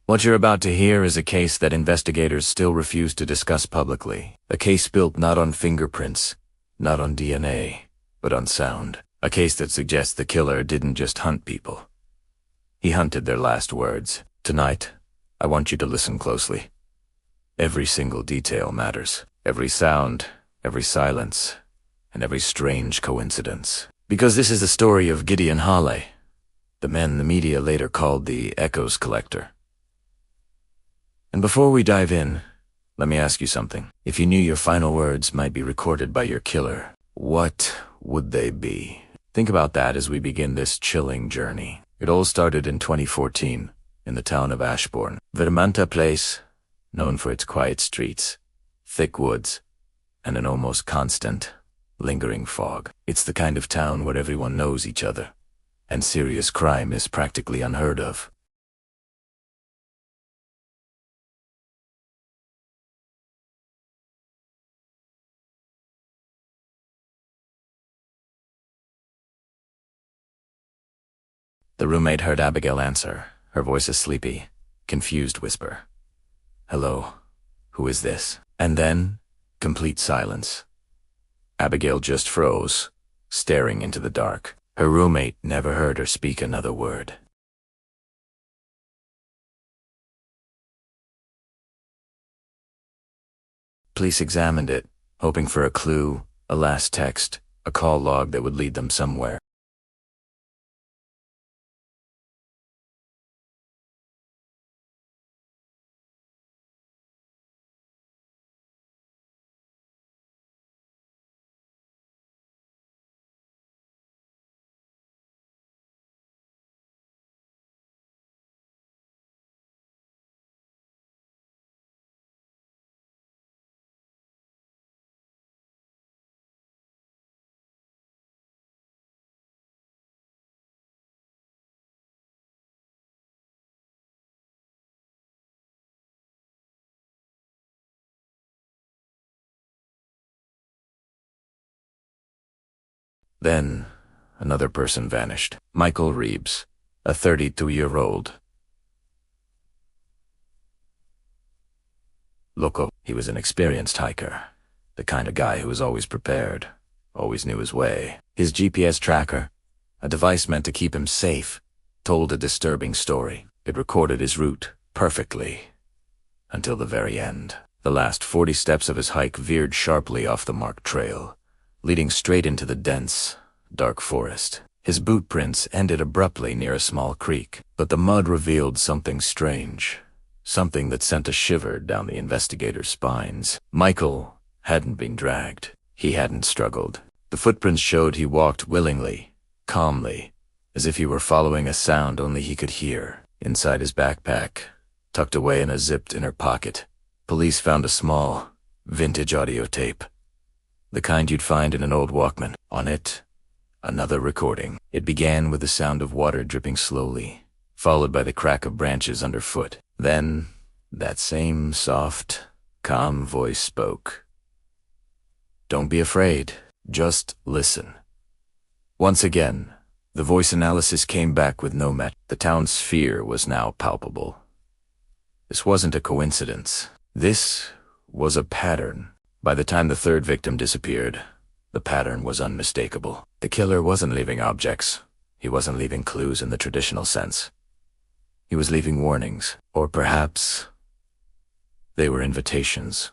What you're about to hear is a case that investigators still refuse to discuss publicly. A case built not on fingerprints, not on DNA, but on sound. A case that suggests the killer didn't just hunt people. He hunted their last words. Tonight, I want you to listen closely. Every single detail matters. Every sound, every silence, and every strange coincidence. Because this is the story of Jenna Holloway, the man the media later called the Echoes Collector. And before we dive in, let me ask you something. If you knew your final words might be recorded by your killer, what would they be? Think about that as we begin this chilling journey. It all started in 2014, in the town of Ashbourne. Vermanta place, known for its quiet streets, thick woods, and an almost constant, lingering fog. It's the kind of town where everyone knows each other, and serious crime is practically unheard of. The roommate heard Abigail answer, her voice a sleepy, confused whisper. "Hello, who is this?" And then, complete silence. Abigail just froze, staring into the dark. Her roommate never heard her speak another word. Police examined it, hoping for a clue, a last text, a call log that would lead them somewhere. Then, another person vanished. Michael Reeves, a 32-year-old. Loco, he was an experienced hiker, the kind of guy who was always prepared, always knew his way. His GPS tracker, a device meant to keep him safe, told a disturbing story. It recorded his route perfectly, until the very end. The last 40 steps of his hike veered sharply off the marked trail, leading straight into the dense, dark forest. His boot prints ended abruptly near a small creek, but the mud revealed something strange, something that sent a shiver down the investigators' spines. Michael hadn't been dragged. He hadn't struggled. The footprints showed he walked willingly, calmly, as if he were following a sound only he could hear. Inside his backpack, tucked away in a zipped inner pocket, police found a small, vintage audio tape. The kind you'd find in an old Walkman. On it, another recording. It began with the sound of water dripping slowly, followed by the crack of branches underfoot. Then, that same soft, calm voice spoke. "Don't be afraid, just listen." Once again, the voice analysis came back with no match. The town's fear was now palpable. This wasn't a coincidence. This was a pattern. By the time the third victim disappeared, the pattern was unmistakable. The killer wasn't leaving objects. He wasn't leaving clues in the traditional sense. He was leaving warnings, or perhaps they were invitations.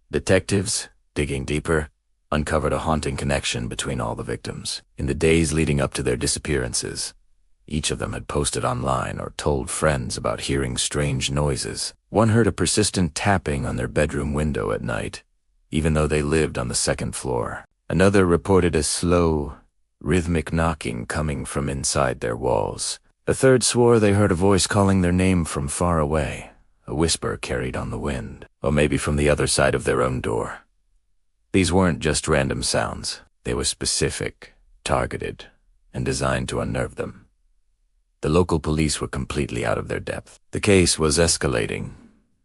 Detectives, digging deeper, uncovered a haunting connection between all the victims. In the days leading up to their disappearances, each of them had posted online or told friends about hearing strange noises. One heard a persistent tapping on their bedroom window at night, even though they lived on the second floor. Another reported a slow, rhythmic knocking coming from inside their walls. A third swore they heard a voice calling their name from far away, a whisper carried on the wind, or maybe from the other side of their own door. These weren't just random sounds. They were specific, targeted, and designed to unnerve them. The local police were completely out of their depth. The case was escalating,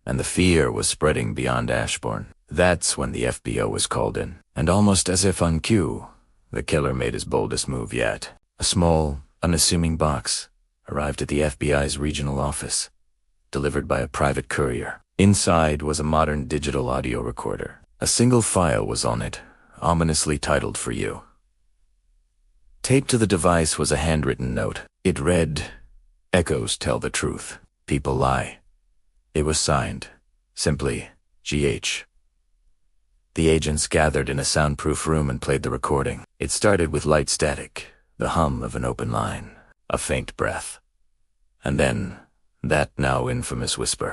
and the fear was spreading beyond Ashbourne. That's when the FBO was called in, and almost as if on cue, the killer made his boldest move yet. A small, unassuming box arrived at the FBI's regional office. delivered by a private courier. Inside was a modern digital audio recorder. A single file was on it, ominously titled "For You." Taped to the device was a handwritten note. It read, "Echoes tell the truth. People lie." It was signed, simply, GH. The agents gathered in a soundproof room and played the recording. It started with light static, the hum of an open line, a faint breath. And then, that now infamous whisper.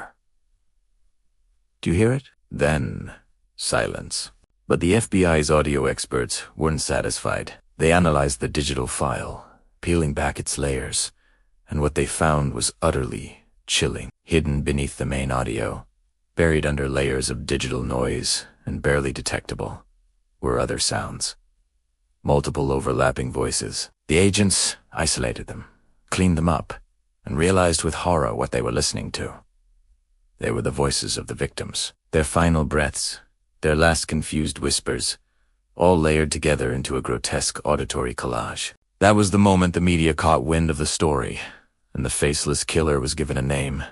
"Do you hear it?" Then, silence. But the FBI's audio experts weren't satisfied. They analyzed the digital file, peeling back its layers, and what they found was utterly chilling. Hidden beneath the main audio, buried under layers of digital noise and barely detectable, were other sounds. Multiple overlapping voices. The agents isolated them, cleaned them up, and realized with horror what they were listening to. They were the voices of the victims, their final breaths, their last confused whispers, all layered together into a grotesque auditory collage. That was the moment the media caught wind of the story, and the faceless killer was given a name: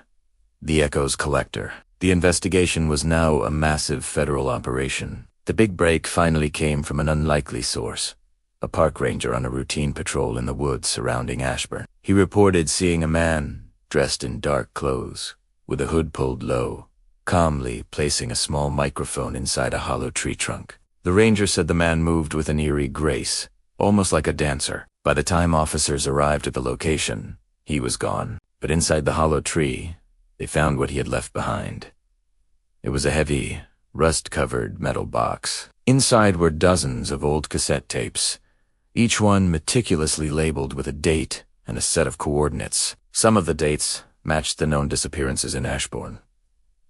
the Echoes Collector. The investigation was now a massive federal operation. The big break finally came from an unlikely source: a park ranger on a routine patrol in the woods surrounding Ashburn. He reported seeing a man, dressed in dark clothes, with a hood pulled low, calmly placing a small microphone inside a hollow tree trunk. The ranger said the man moved with an eerie grace, almost like a dancer. By the time officers arrived at the location, he was gone. But inside the hollow tree, they found what he had left behind. It was a heavy, rust-covered metal box. Inside were dozens of old cassette tapes, each one meticulously labeled with a date and a set of coordinates. Some of the dates matched the known disappearances in Ashbourne,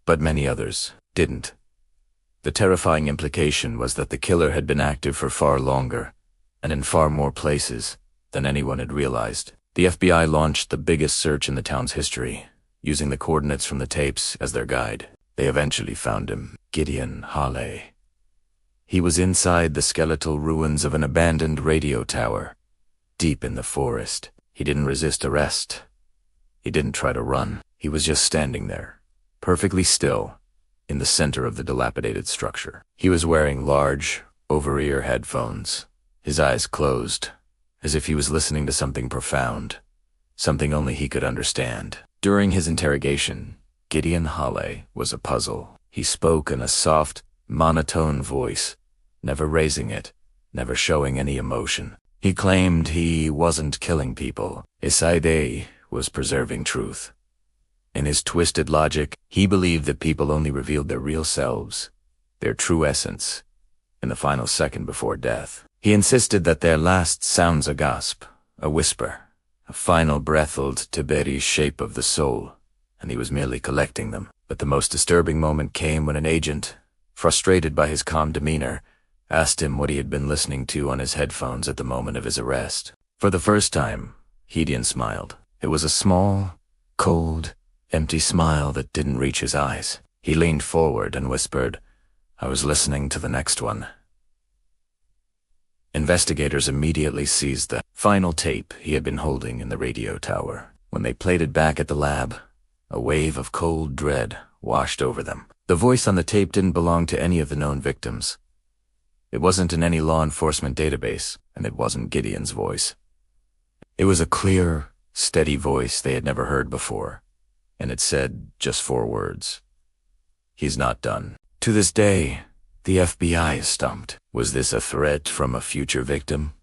but many others didn't. The terrifying implication was that the killer had been active for far longer, and in far more places than anyone had realized. The FBI launched the biggest search in the town's history, using the coordinates from the tapes as their guide. They eventually found him, Gideon Holloway. He was inside the skeletal ruins of an abandoned radio tower, deep in the forest. He didn't resist arrest. He didn't try to run. He was just standing there, perfectly still, in the center of the dilapidated structure. He was wearing large, over-ear headphones, his eyes closed, as if he was listening to something profound, something only he could understand. During his interrogation, Gideon Holloway was a puzzle. He spoke in a soft, monotone voice, never raising it, never showing any emotion. He claimed he wasn't killing people. His idea was preserving truth. In his twisted logic, he believed that people only revealed their real selves, their true essence, in the final second before death. He insisted that their last sounds a gasp, a whisper, a final breathled Tiberi's shape of the soul, and he was merely collecting them. But the most disturbing moment came when an agent, frustrated by his calm demeanor, asked him what he had been listening to on his headphones at the moment of his arrest. For the first time, Gideon smiled. It was a small, cold, empty smile that didn't reach his eyes. He leaned forward and whispered, "I was listening to the next one." Investigators immediately seized the final tape he had been holding in the radio tower. When they played it back at the lab, a wave of cold dread washed over them. The voice on the tape didn't belong to any of the known victims. It wasn't in any law enforcement database, and it wasn't Gideon's voice. It was a clear, steady voice they had never heard before, and it said just 4 words: "He's not done." To this day, the FBI is stumped. Was this a threat from a future victim?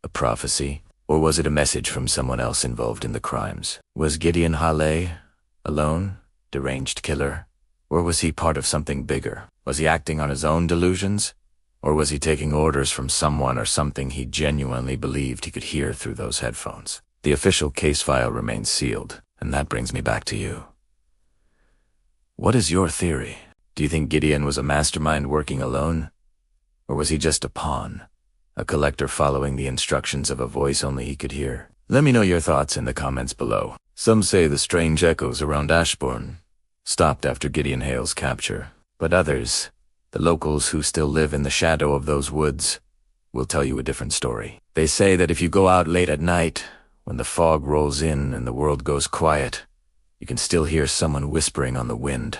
A prophecy? Or was it a message from someone else involved in the crimes? Was Gideon Holloway alone, deranged killer? Or was he part of something bigger? Was he acting on his own delusions? Or was he taking orders from someone or something he genuinely believed he could hear through those headphones? The official case file remains sealed, and that brings me back to you. What is your theory? Do you think Gideon was a mastermind working alone? Or was he just a pawn, a collector following the instructions of a voice only he could hear? Let me know your thoughts in the comments below. Some say the strange echoes around Ashbourne stopped after Gideon Hale's capture, but others, the locals who still live in the shadow of those woods, will tell you a different story. They say that if you go out late at night, when the fog rolls in and the world goes quiet, You can still hear someone whispering on the wind.